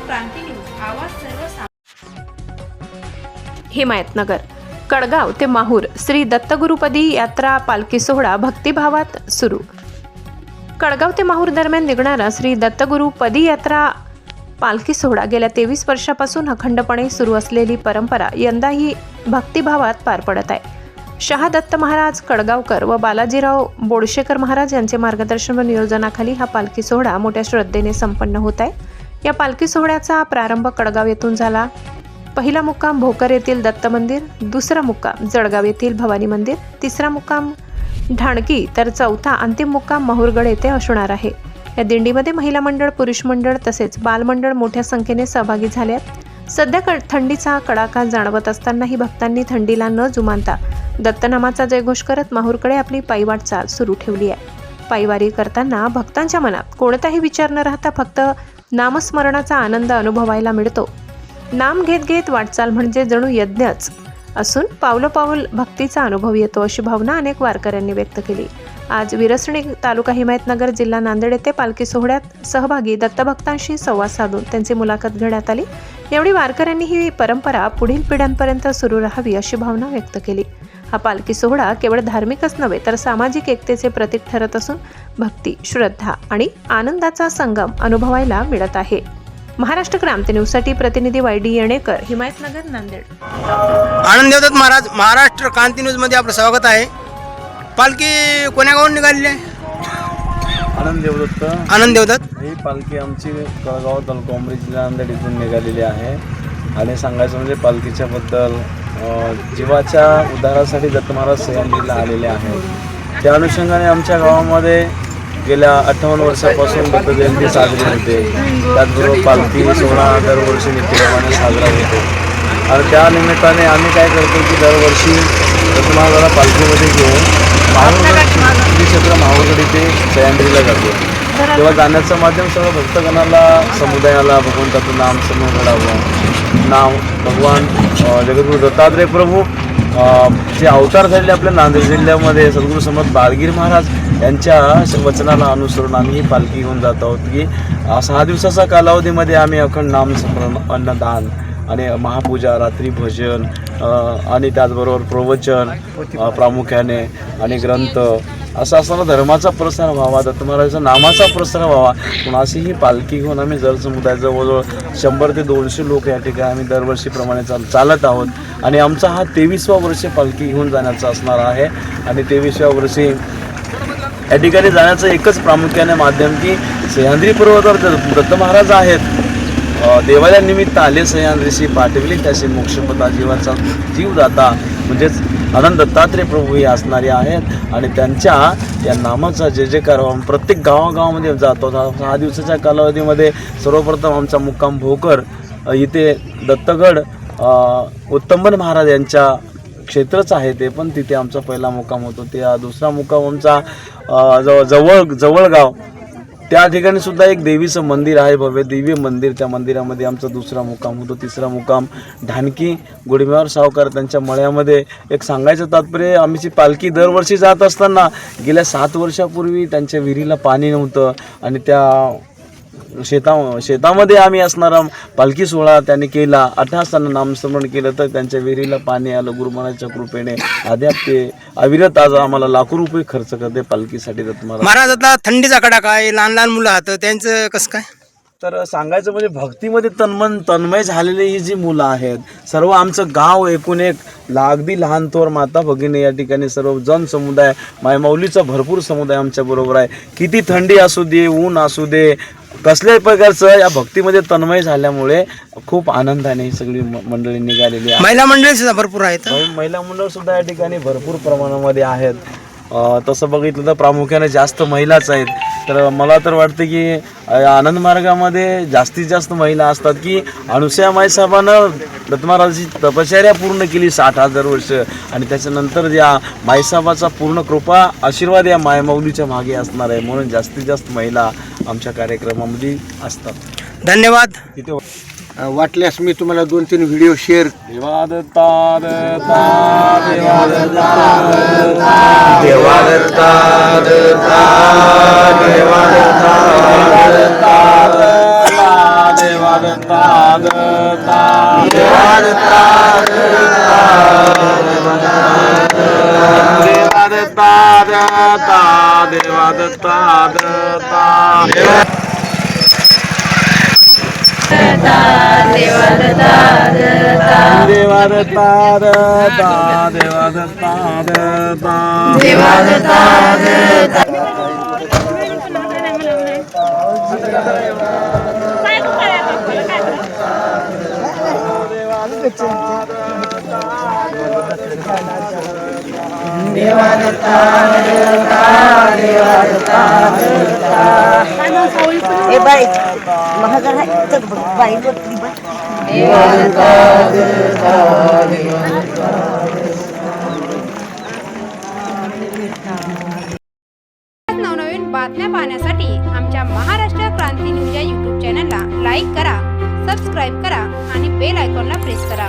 क्रांती news आवाज सर्वसामान्य। हिमायतनगर कडगाव ते माहूर श्री दत्तगुरुपदी यात्रा पालखी सोहळा भक्तिभावात सुरू। कडगाव ते माहूर दरम्यान निघणारा श्री दत्तगुरुपदी यात्रा पालखी सोहळा गेल्या 23 वर्षापासून अखंडपणे सुरू असलेली परंपरा यंदाही भक्तिभावात पार पडत आहे। शहा दत्त महाराज कडगावकर व बालाजीराव बोडशेकर महाराज यांचे मार्गदर्शन व नियोजनाखाली हा पालखी सोहळा मोठ्या श्रद्धेने संपन्न होत आहे। या पालखी सोहळ्याचा प्रारंभ कडगाव येथून झाला। पहिला मुक्काम भोकर येथील दत्त मंदिर, दुसरा मुक्काम जळगाव येथील भवानी मंदिर, तिसरा मुक्काम ढाणकी तर चौथा अंतिम मुक्काम माहूरगड येथे असणार आहे। या दिंडीमध्ये महिला मंडळ, पुरुष मंडळ तसेच बालमंडळ मोठ्या संख्येने सहभागी झाले आहेत। सध्या थंडीचा कडाका जाणवत असतानाही भक्तांनी थंडीला न जुमानता दत्तनामाचा जयघोष करत माहूरकडे आपली पायवाटचाल सुरू ठेवली आहे। पायवारी करताना भक्तांच्या मनात कोणताही विचार न राहता फक्त नामस्मरणाचा आनंद अनुभवायला मिळतो। नाम घेत घेत वाटचाल म्हणजे जणू यज्ञच असून पावलोपाऊल भक्तीचा अनुभव येतो, अशी भावना अनेक वारकऱ्यांनी व्यक्त केली। आज विरसणी तालुका हिमायतनगर जिल्हा नांदेड येथे पालखी सोहळ्यात सहभागी दत्तभक्तांशी संवाद साधून त्यांची मुलाखत घेण्यात आली। यावेळी वारकऱ्यांनी ही परंपरा पुढील पिढ्यांपर्यंत सुरू राहावी अशी भावना व्यक्त केली। हा पालखी सोहळा केवळ धार्मिकच नव्हे तर सामाजिक एकतेचे प्रतीक ठरत असून भक्ती, श्रद्धा आणि आनंदाचा संगम अनुभवायला मिळत आहे। महाराष्ट्र क्रांती न्यूजसाठी प्रतिनिधी वायडी येणेकर, हिमायतनगर, नांदेड। आनंद देवदत्त महाराज, महाराष्ट्र क्रांती न्यूज मध्ये आपलं स्वागत आहे। पालखी कोण्या गावून निघालेली आहे? आनंद देवदत्त ही पालखी आमची कळगाव तालुका उमरी जिल्हा नांदेड इथून निघालेली आहे। आणि सांगायचं म्हणजे पालखीच्या बद्दल जीवाच्या उद्धारासाठी दत्त महाराज सह्याद्रीला आलेले आहेत। त्या अनुषंगाने आमच्या गावामध्ये गेल्या 58 वर्षापासून दत्त जयंती साजरी होते। त्याचबरोबर पालखी सोहळा दरवर्षी नित्यक्रमाने साजरा होतो। आणि त्या निमित्ताने आम्ही काय करतो की दरवर्षी दत्त महाराजाला पालखीमध्ये घेऊन क्षेत्र माहूरगड इथे सह्याद्रीला जातो। तेव्हा जाण्याचं माध्यम सगळं भक्तगणाला, समुदायाला भगवंताचं नाम समोर घडावं। नाम भगवान जगद्गुरु दत्तात्रय प्रभू जे अवतार झालेले आपल्या नांदेड जिल्ह्यामध्ये सद्गुरू समर्थ बाळगीर महाराज यांच्या वचनाला अनुसरून आम्ही ही पालखी घेऊन जात आहोत की 6 दिवसाचा कालावधीमध्ये आम्ही अखंड नामस्मरण, अन्नदान आणि महापूजा, रात्री भजन आणि त्याचबरोबर प्रवचन प्रामुख्याने आणि ग्रंथ असं असताना धर्माचा प्रसार व्हावा, दत्त महाराजांच्या नामाचा प्रसार व्हावा म्हणून अशी ही पालखी घेऊन आम्ही जर समुदाय जवळजवळ 100 ते 200 लोक या ठिकाणी आम्ही दरवर्षीप्रमाणे चालत आहोत। आणि आमचा हा 23वा वर्ष पालखी घेऊन जाण्याचा असणार आहे। आणि 23व्या वर्षी या ठिकाणी जाण्याचं एकच प्रामुख्याने माध्यम की सह्याद्री पर्वतावर दत्त महाराज आहेत, देवालयानिमित्त आले, सह्याद्रीशी पाठविले त्याशी मोक्षपदा, जीवाचा जीवदाता म्हणजेच अनंत दत्तात्रय प्रभू हे असणारे आहेत। आणि त्यांच्या या नामाचा जय जयकार प्रत्येक गावागावामध्ये जातो। 6 दिवसाच्या कालावधीमध्ये सर्वप्रथम आमचा मुक्काम भोकर इथे दत्तगड उत्तमन महाराज यांच्या क्षेत्रच आहे ते, पण तिथे आमचा पहिला मुक्काम होतो। ते दुसरा मुक्काम आमचा जवळगाव, त्या ठिकाणी सुद्धा एक देवीचं मंदिर आहे, भव्य दिव्य मंदिर, त्या मंदिरामध्ये आमचा दुसरा मुक्काम होतो। तिसरा मुक्काम ढाणकी गुढीमेवार सावकार त्यांच्या मळ्यामध्ये। एक सांगायचं तात्पर्य, आमची पालखी दरवर्षी जात असताना गेल्या 7 वर्षापूर्वी त्यांच्या विहिरीला पाणी नव्हतं आणि त्या शेतामध्ये आम्ही असणारा पालखी सोहळा त्यांनी केला। 18 असताना नामस्मरण केलं तर त्यांच्या विहिरीला पाणी आलं गुरुमानाच्या कृपेने। अद्याप ते अविरत आज आम्हाला लाखो रुपये खर्च करते पालखीसाठी दत्त महाराज। महाराज आता थंडीचा कडाका आहे, लहान लहान मुलं आहात, त्यांचं कसं काय? तर सांगायचं म्हणजे भक्तीमध्ये तन्मय झालेली ही जी मुलं आहेत, सर्व आमचं गाव एकूण एक अगदी लहान थोर माता भगिनी या ठिकाणी सर्व जन समुदाय, मायमाऊलीचा भरपूर समुदाय आमच्या बरोबर आहे। किती थंडी असू दे, ऊन असू दे, कसल्याही प्रकारचं या भक्तीमध्ये तन्मय झाल्यामुळे खूप आनंदाने ही सगळी मंडळी निघालेली आहे। महिला मंडळी सुद्धा भरपूर आहेत, महिला मंडळ सुद्धा या ठिकाणी भरपूर प्रमाणामध्ये आहेत। तसं बघितलं तर प्रामुख्याने जास्त महिलाच आहेत। तर मला तर वाटतं की आनंद मार्गामध्ये जास्तीत जास्त महिला असतात की अनुसया माईसाहेबांनं दत्त महाराजांची तपश्चर्या पूर्ण केली 60,000 वर्ष आणि त्याच्यानंतर या माईसाहेबाचा पूर्ण कृपा आशीर्वाद या मायमाऊलीच्या मागे असणार आहे, म्हणून जास्तीत जास्त महिला आमच्या कार्यक्रमामध्ये असतात। धन्यवाद। तिथे वाटल्यास मी तुम्हाला 2-3 व्हिडिओ शेअर देवा दत्ता देवा दत्ता दत्ता देवा दत्ता देवा दत्ता देवा दत्ता देवा दत्ता ए बाई महागर आहे चल बघ बाई बघ नवनवीन बातम्या पाहण्यासाठी आमच्या महाराष्ट्र क्रांती न्यूज या यूट्यूब चॅनलला लाईक करा, सबस्क्राईब करा आणि बेल आयकॉनला प्रेस करा.